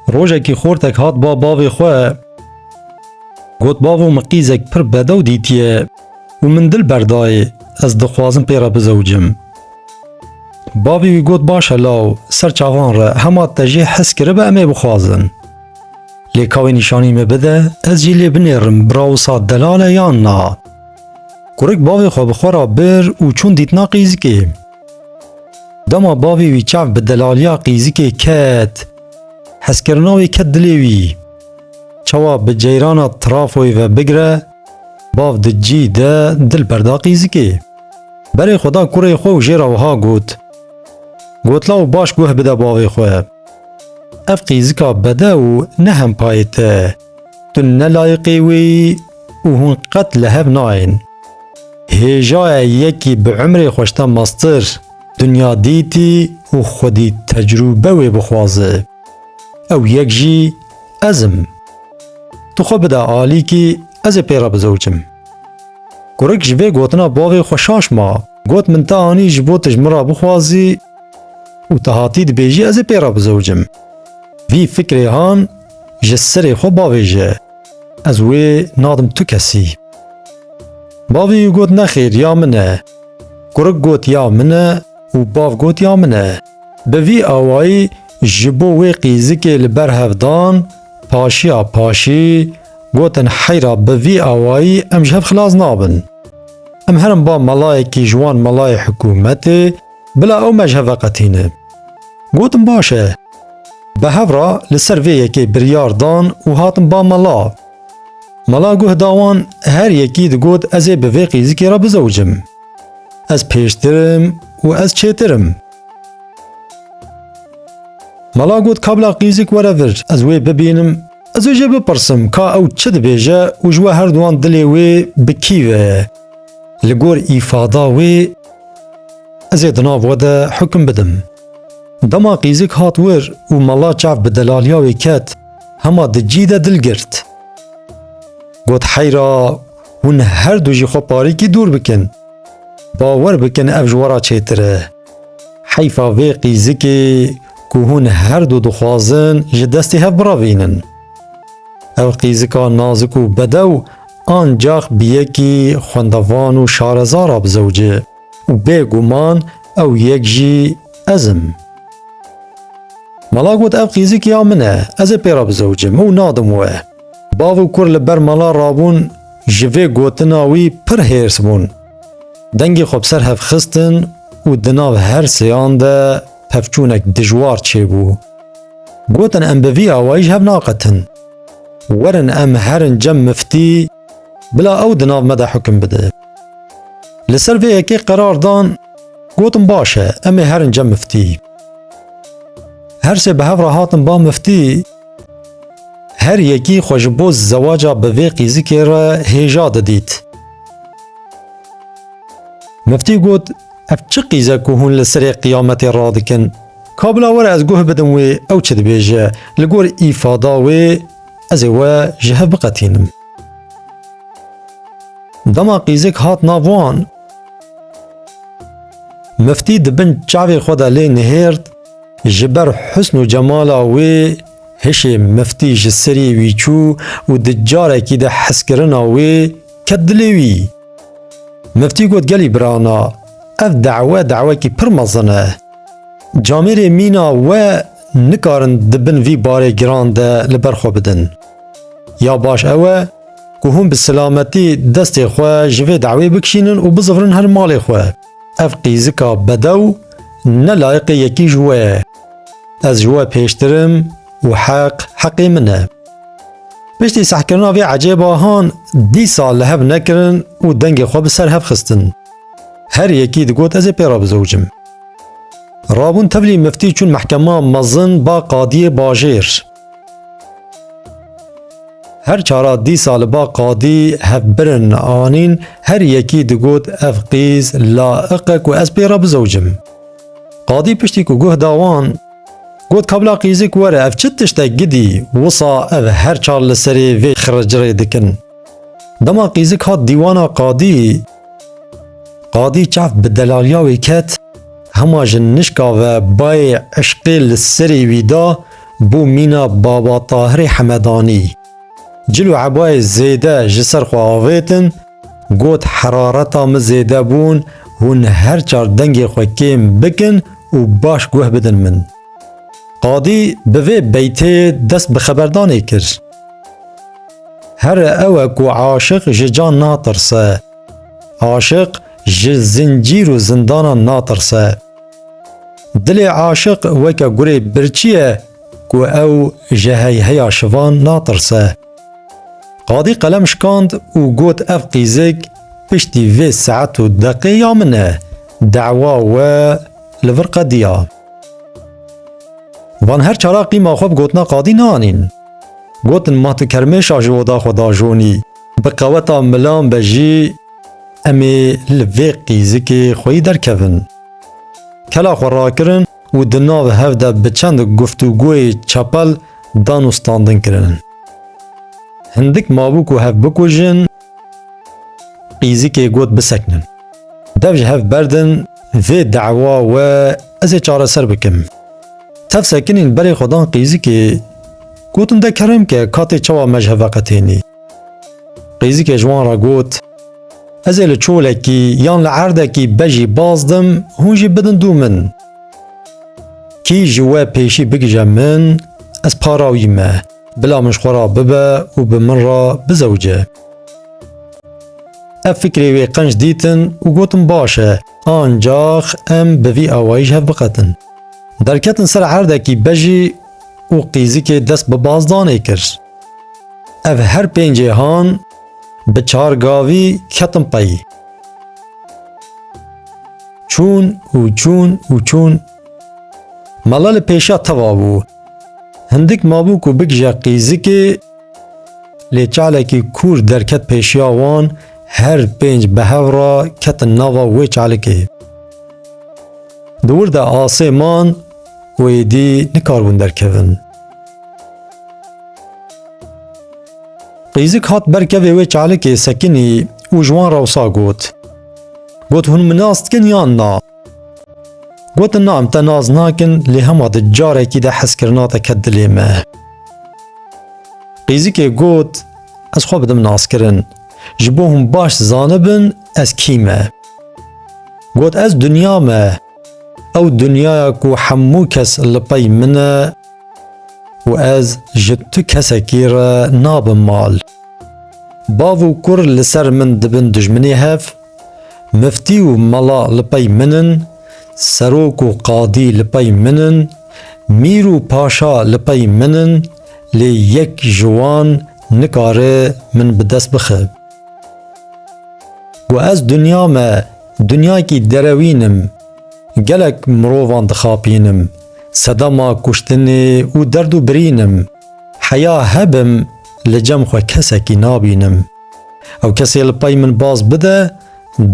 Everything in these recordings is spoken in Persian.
روژکی خورتک هات با باوی خواه گوت باو مقیزک پر بدو دیتیه و من دل بردای از دخوازم پیرا بزوجم. باوی وی گوت باشه لاو سر چاوان را همه تجیه حس کرده به امی بخوازن. لیکاوی نشانی می بده از جیلی بنیرم براوسا دلاله یا نا. کرک باوی خواه بخورا بر و چون دیتنا قیزی که. دما باوی وی چاف به دلالیا قیزی که کت حس کرناوی کت دلیوی. چوا به جیرانا ترافوی و بگره باو دجی ده دل بردا قیزی که. برای خدا کره خواه و جیرا وها گوت. گوت لاو باش گوه بده باوی خواه. اف قیزی که بده و نه هم پایته. تو نلایقی وی و هون قتل هف ناین. هیجای یکی به عمر خوشتا مستر دنیا دیتی و خودی تجربه وی بخوازه. او یک جی ازم. تو خو بده آلی که از پیرا بزوجم. گرک جوه گوتنا باوی خوشاش ما. گوت من تا آنی جبو تجمرا بخوازی و تهاتی بیجی از پیرا بزوجم. وی فکری هان جسری خو باوی جه. از وی نادم تو کسی. باوی گوت نخیر یا منه. گرک گوت یا منه و باو گوت یا منه. به وی آوائی جبو وی قیزی که لبر هفدان پاشیا پاشی گوتن حیرا به وی آوائی ام جهب خلاص نابن. ام هرم با ملائکی جوان ملائ حکومت بلا او مجهب وقتینه. گوتن باشه. به هفرا لسر وی یکی بریار دان و هاتن با ملا. ملا گوه داوان هر یکی ده گوت ازی به وی قیزی که را بزوجم. از پیشترم و از چیترم. ملا گوت کابلا قیزیک ورور از وی ببینم از وی جه بپرسم که او چه ده بیجه و جوه هر دوان دلی وی بکیوه لگور ایفادا وی از ادناو وده حکم بدم. دما قیزیک هات ور و ملا چاف بدلالیا کت هما ده جیده دل گرد. گوت حیرا ون هر دو جی خوب پاری کی دور بکن. باور بکن اف جوارا چیتره. حیفا وی قیزیکی که هون هر دو دخوازن جدستی هف براوینن. او قیزیکا نازکو بدو آنجاق بیکی خوندوان و شارزارا بزوجه و بگومان او یک جی ازم. ملا گوت او قیزیک یا منه از پیرا بزوجم او نادم وه. باو کر لبر ملا رابون جوه گوتناوی پر هیرس بون. دنگی خوب سر هف خستن و دناو هر سیان ده پفچونک دجوار چه بو. گوتن ام بوی آوائیش هف ناقتن. ورن ام هرن جم مفتی بلا او دناو مده حکم بده. لسر وی اکی قرار دان گوتن باشه ام هرن جم مفتی. هر سه به هفره هاتن با مفتی هر یکی خوشبوز زواجا به وی قیزی که را هیجا دید. مفتی گوت اف چه قیزه که هون لسر قیامت را دکن کابلا ور از گوه بدم وی او چه بیجه لگور ایفادا وی از و جهه بقتینم. دما قیزک هات ناوان مفتی دبن چاوی خدا لی نهرد جبر حسن و جمالا وی هشه مفتی جسری ویچو و دجاره کی ده حسکرنا وی کدلی وی. مفتی گوت گلی برانا اف دعوه کی پر مزنه. جامیر مینا و نکارن دبن وی باره گرانده لبر خو بدن. یا باش اوه که هم بسلامتی دست خواه جوه دعوی بکشینن و بزفرن هر مال خواه. اف قیزکا بدو نلایق یکی جوه. از جوه پیشترم و حقی منه. پشتی سحکرنا وی عجیبا هان 10 سال لحب نکرن و دنگ خواه بسر هف خستن. هر یکی دگوت از پیرا بزوجم. رابون تبلی مفتی چون محکمه مزن با قاضی باجیر. هر 10 سال با قاضی هف برن آنین هر یکی دگوت اف قیز لائق کو از پیرا بزوجم. قاضی پشتی کو گوه داوان گوت کابلا قیزی کواره اف چتشتا گدی وصا اف هر 4 لسری وی خرجره دکن. دما قیزی که دیوانا قاضی چاف بدلالیاوی کت همه جنشکا و بای عشقی لسری ویدا بو مینا بابا طاهر حمدانی جلو عبای زیده جسر خواهویتن گوت حرارتا مزیده بون هون هر چار دنگی خوکیم بکن و باش گوه بدن من. قاضی بوی بیته دست بخبردانی کر. هر اوه کو عاشق جان ناترسه، عاشق زنجیر و زندان ناترسه. دل عاشق وکا گوری برچیه کو او جهی هیا شوان ناترسه. قاضی قلم شکاند و گوت اف قیزک پشتی وی ساعت و دقیقه منه دعوا و لورقه دیا. وان هر چرا قیمه خوب گوتنا قاضی نانین. گوتن مات کرمش آجودا خدا جونی بقوتا ملان بجی امی لوی قیزک خوی در کون. کلا خورا کرن و دناو هفده بچند گفتگوی چپل دانستاندن کرن. هندک مابوک و هف بکوژن قیزک گوت بسکنن. دوج هف بردن وی دعوا و از چاره سر بکم. تف سکنین بری خودان قیزک گوتن ده کرم که کاتی چوا مجه وقتینی. قیزک جوان را گوت از لچولکی یان لعردکی بجی بازدم هونجی بدن دو من. کی جوا پیشی بگجم من از پاراوی ما بلا مشخورا ببا و بمن را بزوجه. اف فکری وی قنج دیتن و گوتن باشه آنجاخ ام بوی آوائیش هف بقتن. درکتن سر عردکی بجی و قیزی دست به بازدانه کرد. اف هر پنجه هان به چارگاوی کتن پی. چون ملال پیشا توابو. هندک مابو کو بگجا قیزی که لیچاله کی کور درکت پیشیاوان هر پنج به هورا کتن ناوا وی چاله که. دور دا آسمان ویدی نکاربون درکون. قیزک هات برکوی وی چاله که سکنی و جوان روسا گوت. گوت هون مناست کن یا نا؟ گوت نام تناز ناکن لی همه ده جاره کی ده حس کرناتا کدلی مه. قیزک گوت از خواب دم ناز کرن. جبو هم باش زانبن از کیمه. گوت از دنیا مه. او دنیا کو حمو کس لپای منه و از جتو کسکی را ناب مال. باو کر لسر من دبن دجمنی هف مفتی و ملا لپای منن سروک و قاضی لپای منن میر و پاشا لپای منن لی یک جوان نکاره من بدست بخب. و از دنیا ما دنیا کی دروینم گلک مروان دخابینم صدما کشتنی و درد و برینم حیا هبم لجم خو کسکی نابینم او کسی لپای من باز بده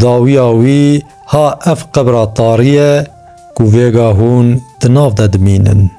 داویاوی ها اف قبر طاریه کو ویگا هون دناف دمینن.